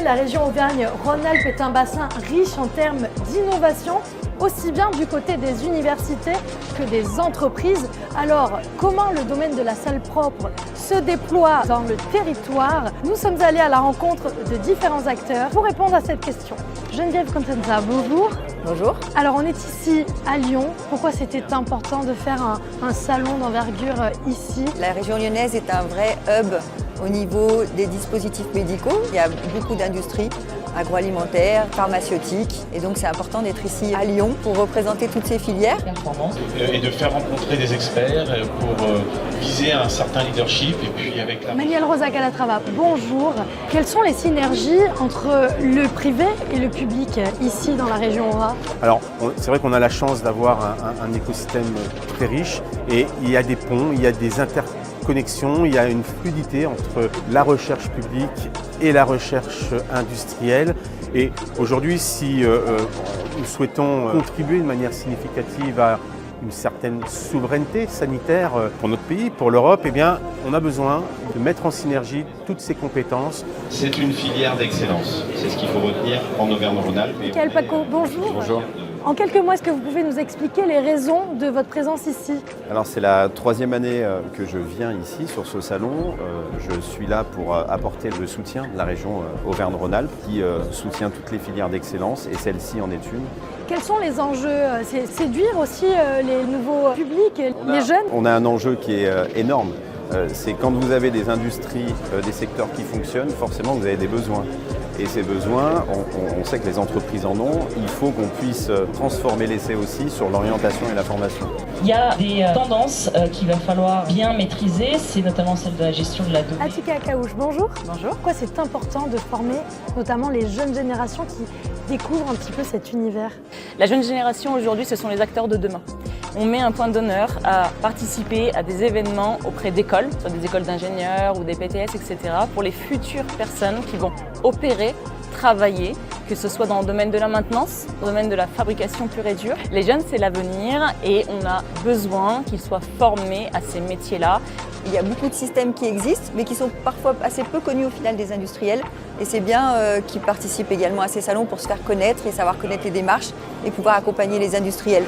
la région Auvergne-Rhône-Alpes est un bassin riche en termes d'innovation, aussi bien du côté des universités que des entreprises. Alors, comment le domaine de la salle propre se déploie dans le territoire? Nous sommes allés à la rencontre de différents acteurs pour répondre à cette question. Geneviève Contenza, bonjour. Bonjour. Alors, on est ici à Lyon. Pourquoi c'était important de faire un salon d'envergure ici? La région lyonnaise est un vrai hub au niveau des dispositifs médicaux. Il y a beaucoup d'industries agroalimentaires, pharmaceutiques, et donc c'est important d'être ici à Lyon pour représenter toutes ces filières. Et de faire rencontrer des experts pour viser un certain leadership. Et puis avec la... Manuel Rosa Calatrava, bonjour. Quelles sont les synergies entre le privé et le public ici dans la région Aura? Alors, c'est vrai qu'on a la chance d'avoir un écosystème très riche et il y a des ponts, il y a des interconnexions, il y a une fluidité entre la recherche publique et la recherche industrielle. Et aujourd'hui, si nous souhaitons contribuer de manière significative à une certaine souveraineté sanitaire pour notre pays, pour l'Europe, eh bien, on a besoin de mettre en synergie toutes ces compétences. C'est une filière d'excellence, c'est ce qu'il faut retenir en Auvergne-Rhône-Alpes. Michael Paco, bonjour. Bonjour. En quelques mots, est-ce que vous pouvez nous expliquer les raisons de votre présence ici? Alors c'est la troisième année que je viens ici sur ce salon. Je suis là pour apporter le soutien de la région Auvergne-Rhône-Alpes qui soutient toutes les filières d'excellence et celle-ci en est une. Quels sont les enjeux? C'est séduire aussi les nouveaux publics, les jeunes? On a un enjeu qui est énorme. C'est quand vous avez des industries, des secteurs qui fonctionnent, forcément vous avez des besoins. Et ces besoins, on sait que les entreprises en ont, il faut qu'on puisse transformer l'essai aussi sur l'orientation et la formation. Il y a des tendances qu'il va falloir bien maîtriser, c'est notamment celle de la gestion de la donnée. Atika Akaouche, bonjour. Bonjour. Pourquoi c'est important de former notamment les jeunes générations qui découvrent un petit peu cet univers? La jeune génération aujourd'hui, ce sont les acteurs de demain. On met un point d'honneur à participer à des événements auprès d'écoles, soit des écoles d'ingénieurs ou des BTS, etc., pour les futures personnes qui vont opérer, travailler, que ce soit dans le domaine de la maintenance, dans le domaine de la fabrication pure et dure. Les jeunes, c'est l'avenir et on a besoin qu'ils soient formés à ces métiers-là. Il y a beaucoup de systèmes qui existent, mais qui sont parfois assez peu connus au final des industriels. Et c'est bien qu'ils participent également à ces salons pour se faire connaître et savoir connaître les démarches et pouvoir accompagner les industriels.